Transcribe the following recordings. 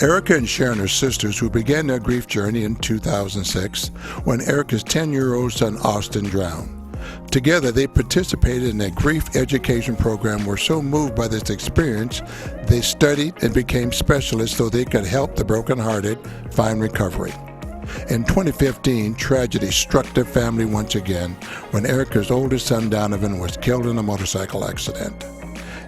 Erica and Sharon are sisters who began their grief journey in 2006 when Erica's 10-year-old son Austin drowned. Together, they participated in a grief education program, were so moved by this experience, they studied and became specialists so they could help the brokenhearted find recovery. In 2015, tragedy struck their family once again when Erica's oldest son Donovan was killed in a motorcycle accident.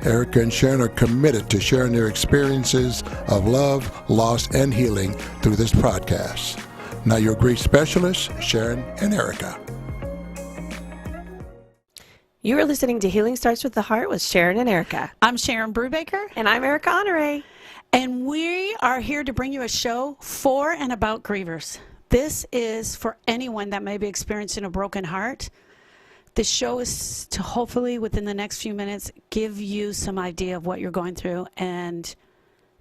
Erica and Sharon are committed to sharing their experiences of love, loss, and healing through this podcast. Now your grief specialists, Sharon and Erica. You are listening to Healing Starts with the Heart with Sharon and Erica. I'm Sharon Brubaker. And I'm Erica Honore. And we are here to bring you a show for and about grievers. This is for anyone that may be experiencing a broken heart. This show is to hopefully, within the next few minutes, give you some idea of what you're going through and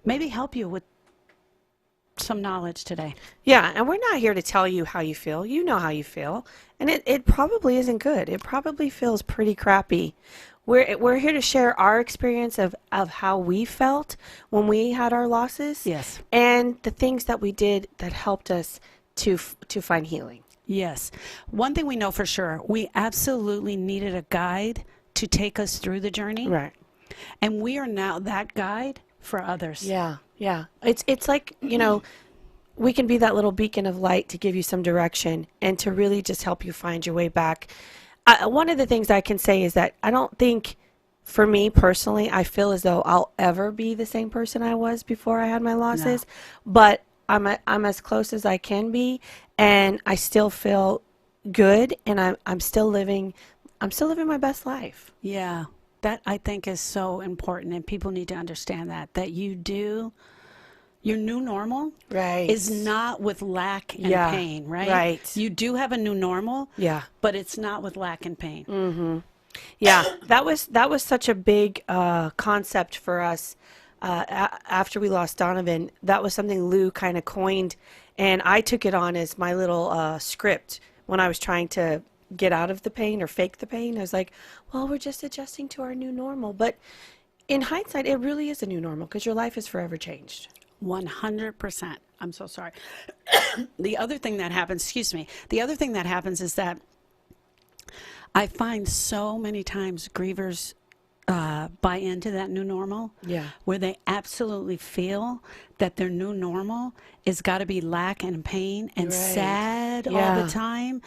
maybe help you with some knowledge today. Yeah, and we're not here to tell you how you feel. You know how you feel. And it probably isn't good. It probably feels pretty crappy. We're here to share our experience of how we felt when we had our losses. Yes. And the things that we did that helped us to find healing. Yes. One thing we know for sure, we absolutely needed a guide to take us through the journey. Right. And we are now that guide for others. Yeah. Yeah. It's like, we can be that little beacon of light to give you some direction and to really just help you find your way back. One of the things I can say is that I don't think, for me personally, I feel as though I'll ever be the same person I was before I had my losses. No. But I'm as close as I can be, and I still feel good, and I'm still living my best life. Yeah, that I think is so important, and people need to understand that your new normal is not with lack and pain, right? Right. You do have a new normal, but it's not with lack and pain. Mm-hmm. Yeah, that was such a big concept for us. After we lost Donovan, that was something Lou kind of coined, and I took it on as my little script when I was trying to get out of the pain or fake the pain. I was like, well, we're just adjusting to our new normal. But in hindsight, it really is a new normal because your life is forever changed. 100%. I'm so sorry. The other thing that happens is that I find so many times grievers buy into that new normal, where they absolutely feel that their new normal is got to be lack and pain and sad all the time.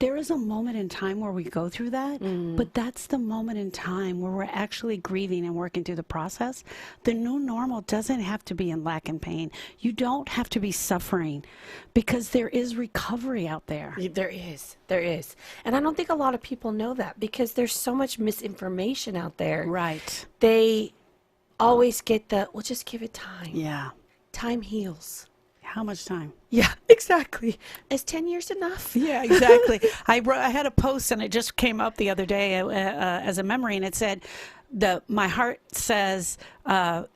There is a moment in time where we go through that, but that's the moment in time where we're actually grieving and working through the process. The new normal doesn't have to be in lack and pain. You don't have to be suffering, because there is recovery out there. There is. And I don't think a lot of people know that, because there's so much misinformation out there. Right. They always get well, just give it time. Yeah. Time heals. How much time? Yeah, exactly. Is 10 years enough? Yeah, exactly. I had a post, and it just came up the other day as a memory, and it said, my heart says,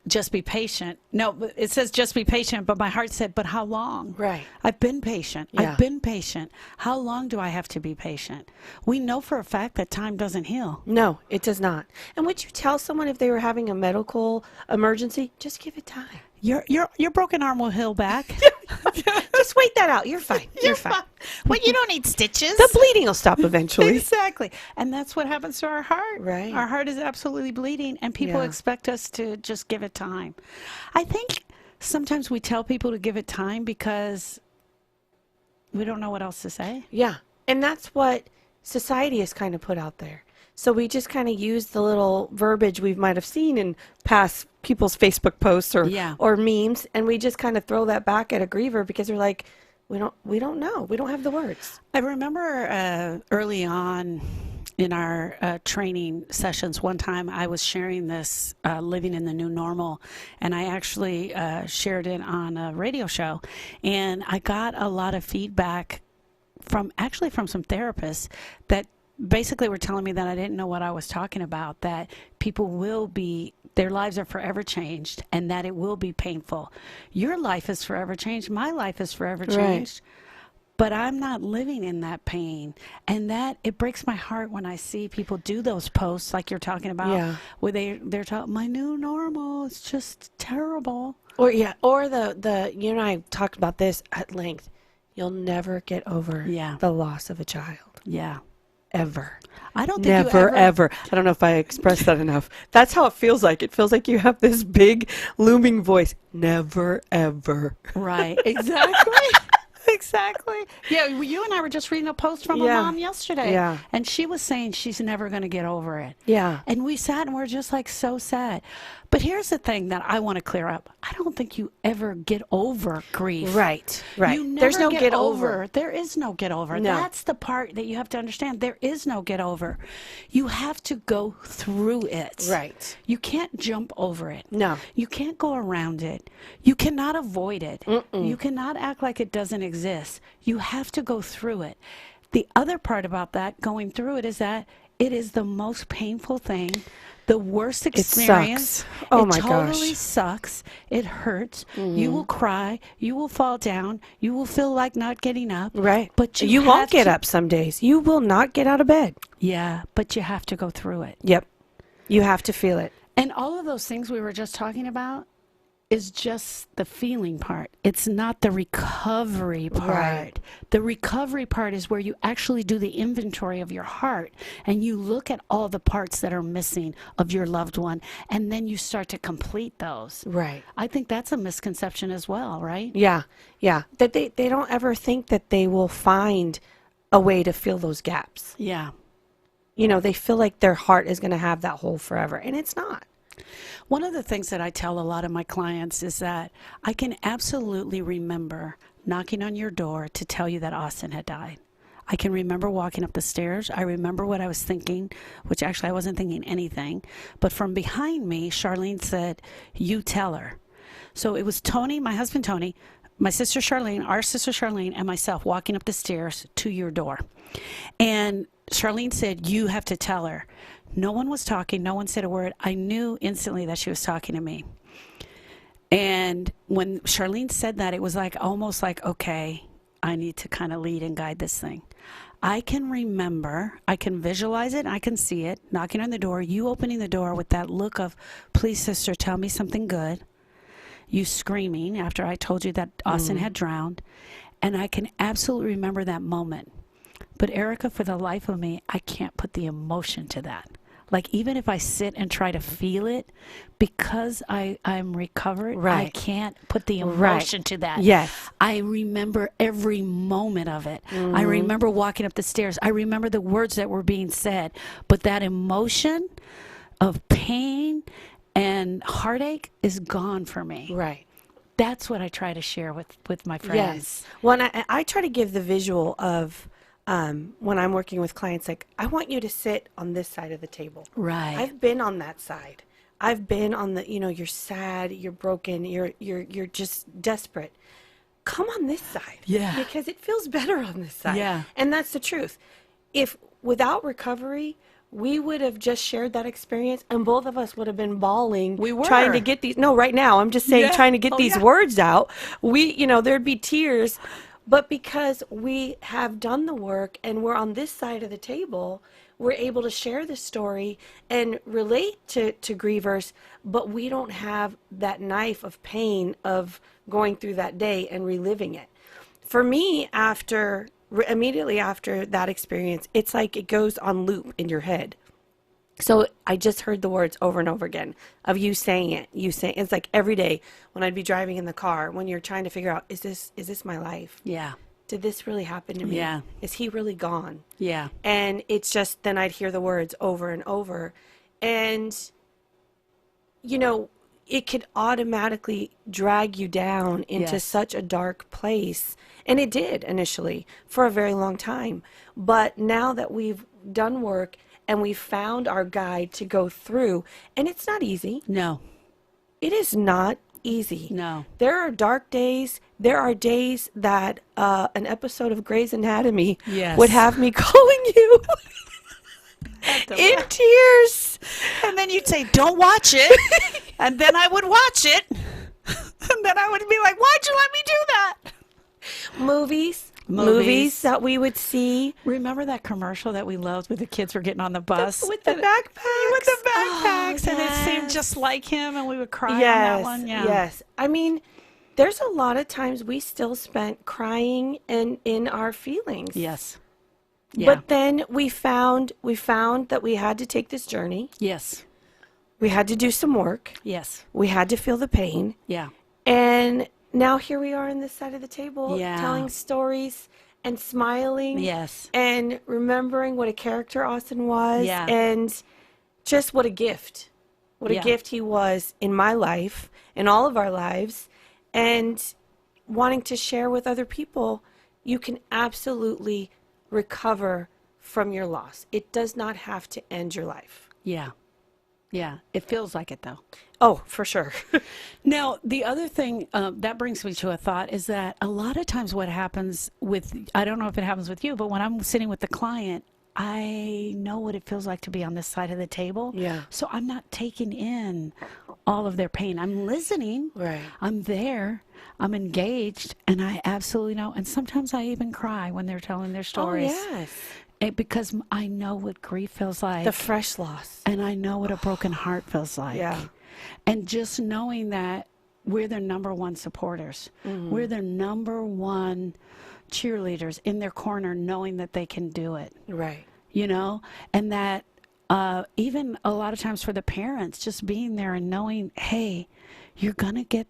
just be patient. No, it says just be patient, but my heart said, but how long? Right. I've been patient. Yeah. I've been patient. How long do I have to be patient? We know for a fact that time doesn't heal. No, it does not. And would you tell someone if they were having a medical emergency, just give it time? Your broken arm will heal back. Just wait that out. You're fine. You're fine. Well, you don't need stitches. The bleeding will stop eventually. Exactly. And that's what happens to our heart. Right. Our heart is absolutely bleeding, and people expect us to just give it time. I think sometimes we tell people to give it time because we don't know what else to say. Yeah. And that's what society has kind of put out there. So we just kind of use the little verbiage we might have seen in past people's Facebook posts or memes, and we just kind of throw that back at a griever because we're like, we don't know. We don't have the words. I remember early on in our training sessions, one time I was sharing this living in the new normal, and I actually shared it on a radio show, and I got a lot of feedback from some therapists that basically were telling me that I didn't know what I was talking about, that people their lives are forever changed, and that it will be painful. Your life is forever changed. My life is forever changed. but I'm not living in that pain. And that, it breaks my heart when I see people do those posts like you're talking about, Yeah. where they're talking, my new normal, it's just terrible. Or the you and I talked about this at length. You'll never get over Yeah. the loss of a child. Yeah. Ever. I don't think Never, you ever. I don't know if I expressed that enough. That's how it feels like. It feels like you have this big looming voice. Never, ever. Right. Exactly. Exactly. Yeah, you and I were just reading a post from a Yeah. mom yesterday. Yeah. And she was saying she's never going to get over it. Yeah. And we sat and we're just like so sad. But here's the thing that I want to clear up. I don't think you ever get over grief. Right. Right. You never There's no get over. There is no get over. No. That's the part that you have to understand. There is no get over. You have to go through it. Right. You can't jump over it. No. You can't go around it. You cannot avoid it. You cannot act like it doesn't exist. You have to go through it. The other part about that, going through it, is that it is the most painful thing, the worst experience. sucks. Oh my It totally gosh. sucks. It hurts. You will cry. You will fall down. You will feel like not getting up. Right. But you won't have get to- up some days. You will not get out of bed. Yeah, but you have to go through it. Yep. You have to feel it. And all of those things we were just talking about is just the feeling part. It's not the recovery part. Right. The recovery part is where you actually do the inventory of your heart and you look at all the parts that are missing of your loved one and then you start to complete those. Right. I think that's a misconception as well, right? Yeah. Yeah. That they don't ever think that they will find a way to fill those gaps. Yeah. You know, they feel like their heart is going to have that hole forever, and it's not. One of the things that I tell a lot of my clients is that I can absolutely remember knocking on your door to tell you that Austin had died. I can remember walking up the stairs. I remember what I was thinking, which actually I wasn't thinking anything. But from behind me, Charlene said, you tell her. So it was Tony, my husband Tony, my sister Charlene, our sister Charlene, and myself walking up the stairs to your door. And Charlene said, you have to tell her. No one was talking. No one said a word. I knew instantly that she was talking to me. And when Charlene said that, it was like almost like, okay, I need to kind of lead and guide this thing. I can remember, I can visualize it, I can see it, knocking on the door, you opening the door with that look of, please, sister, tell me something good. You screaming after I told you that Austin had drowned. And I can absolutely remember that moment. But Erica, for the life of me, I can't put the emotion to that. Like, even if I sit and try to feel it, because I'm recovered, I Right. can't put the Right. emotion to that. Yes. I remember every moment of it. I remember walking up the stairs. I remember the words that were being said. But that emotion of pain and heartache is gone for me. Right. That's what I try to share with my friends. Yes. Well, and I try to give the visual of when I'm working with clients, like, I want you to sit on this side of the table. Right. I've been on that side. I've been on the, you're sad, you're broken, you're just desperate. Come on this side. Yeah. Because it feels better on this side. Yeah. And that's the truth. If without recovery, we would have just shared that experience and both of us would have been bawling. We were. Trying to get these, no, right now, I'm just saying, Yeah. trying to get Oh, these yeah. words out. There'd be tears. But because we have done the work and we're on this side of the table, we're able to share the story and relate to grievers, but we don't have that knife of pain of going through that day and reliving it. For me, immediately after that experience, it's like it goes on loop in your head. So I just heard the words over and over again of you saying it. It's like every day when I'd be driving in the car, when you're trying to figure out, is this my life? Yeah. Did this really happen to me? Yeah. Is he really gone? Yeah. And it's just, then I'd hear the words over and over. And, it could automatically drag you down into Yes. such a dark place. And it did initially for a very long time. But now that we've done work and we found our guide to go through, and it's not easy. No. It is not easy. No. There are dark days. There are days that an episode of Grey's Anatomy Yes. would have me calling you in tears. And then you'd say, don't watch it. And then I would watch it. And then I would be like, why'd you let me do that? Movies. movies that we would see. Remember that commercial that we loved where the kids were getting on the bus? With the backpacks. With the backpacks. Oh, And it yes. seemed just like him, and we would cry on that one. Yeah. Yes. I mean, there's a lot of times we still spent crying and in our feelings. Yes. Yeah. But then we found that we had to take this journey. Yes. We had to do some work. Yes. We had to feel the pain. Yeah. And now here we are on this side of the table Yeah. telling stories and smiling. Yes. And remembering what a character Austin was. Yeah. And just what a gift. What a Yeah. gift he was in my life, in all of our lives. And wanting to share with other people, you can absolutely recover from your loss. It does not have to end your life. Yeah. Yeah. It feels like it, though. Oh, for sure. Now, the other thing that brings me to a thought is that a lot of times what happens with, I don't know if it happens with you, but when I'm sitting with the client, I know what it feels like to be on this side of the table. Yeah. So I'm not taking in all of their pain. I'm listening. Right. I'm there. I'm engaged. And I absolutely know. And sometimes I even cry when they're telling their stories. Oh, yes. Because I know what grief feels like. The fresh loss. And I know what a broken heart feels like. Yeah. And just knowing that we're their number one supporters. Mm-hmm. We're their number one cheerleaders in their corner, knowing that they can do it. Right. You know? And that even a lot of times for the parents, just being there and knowing, hey, you're going to get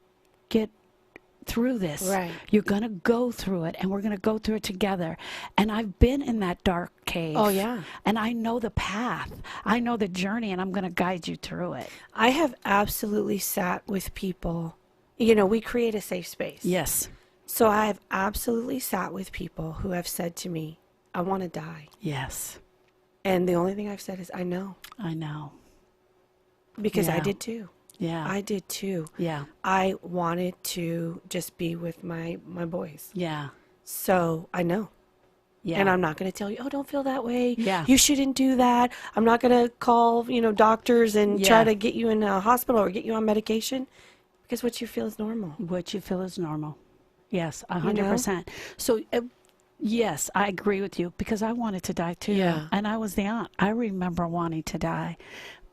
through this. Right. You're going to go through it, and we're going to go through it together. And I've been in that dark cave. Oh, yeah. And I know the path. I know the journey, and I'm going to guide you through it. I have absolutely sat with people. You know, we create a safe space. Yes. So I have absolutely sat with people who have said to me, I want to die. Yes. And the only thing I've said is, I know. I know. Because I Yeah. did too. Yeah. I did too. Yeah. I wanted to just be with my boys. Yeah. So I know. Yeah. And I'm not going to tell you, oh, don't feel that way. Yeah. You shouldn't do that. I'm not going to call, doctors and try Yeah. to get you in a hospital or get you on medication, because what you feel is normal. What you feel is normal. Yes, 100%. So, yes, I agree with you, because I wanted to die too. Yeah. And I was the aunt. I remember wanting to die.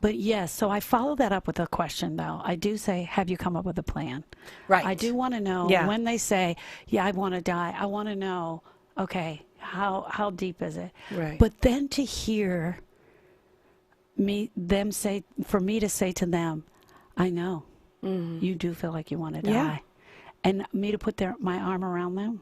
But yes, so I follow that up with a question, though. I do say, have you come up with a plan? Right. I do want to know when they say, yeah, I want to die. I want to know, okay, how deep is it? Right. But then to hear them say, for me to say to them, I know, you do feel like you want to die. Yeah. And me to put my arm around them,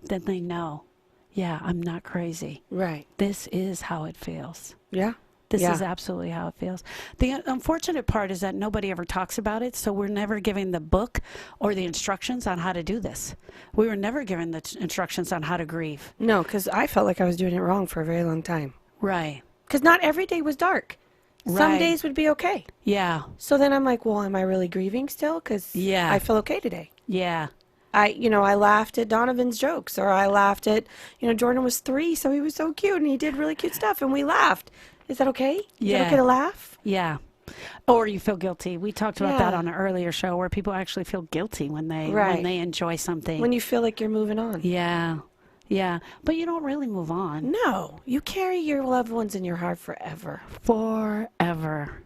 then they know, yeah, I'm not crazy. Right. This is how it feels. Yeah. This Yeah. is absolutely how it feels. The unfortunate part is that nobody ever talks about it, so we're never given the book or the instructions on how to do this. We were never given the instructions on how to grieve. No, because I felt like I was doing it wrong for a very long time. Right. Because not every day was dark. Some Right. days would be okay. Yeah. So then I'm like, well, am I really grieving still? Because Yeah. I feel okay today. Yeah. I laughed at Donovan's jokes, or I laughed at, Jordan was 3, so he was so cute and he did really cute stuff and we laughed. Is that okay? Is Yeah. it okay to laugh? Yeah. Or you feel guilty. We talked about that Yeah. on an earlier show, where people actually feel guilty when they Right. enjoy something. When you feel like you're moving on. Yeah. Yeah. But you don't really move on. No, you carry your loved ones in your heart forever. Forever.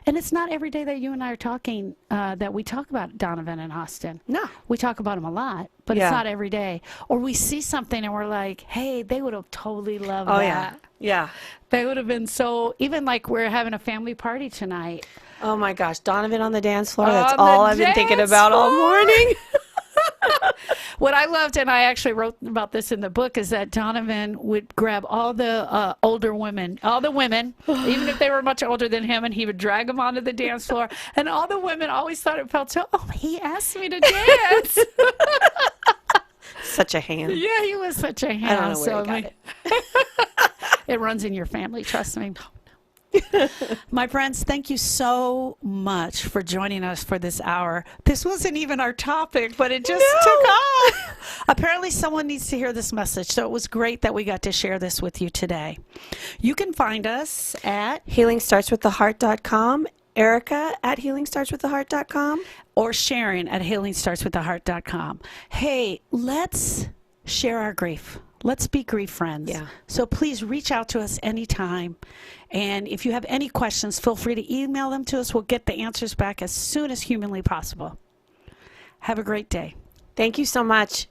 And it's not every day that you and I are talking that we talk about Donovan and Austin. No. We talk about them a lot, but Yeah. it's not every day. Or we see something and we're like, hey, they would have totally loved Oh, that. yeah. Yeah. They would have been so, even like we're having a family party tonight. Oh, my gosh. Donovan on the dance floor. That's On the all I've been thinking dance about all floor. morning. What I loved, and I actually wrote about this in the book, is that Donovan would grab all the older women, even if they were much older than him, and he would drag them onto the dance floor. And all the women always thought it felt so, oh, he asked me to dance. Such a hand. Yeah, he was such a hand. I don't know where he got it. It runs in your family, trust me. My friends, thank you so much for joining us for this hour. This wasn't even our topic, but it just took off. Apparently, someone needs to hear this message, so it was great that we got to share this with you today. You can find us at HealingStartsWithTheHeart.com, Erica at HealingStartsWithTheHeart.com, or Sharon at HealingStartsWithTheHeart.com. Hey, let's share our grief. Let's be grief friends. Yeah. So please reach out to us anytime. And if you have any questions, feel free to email them to us. We'll get the answers back as soon as humanly possible. Have a great day. Thank you so much.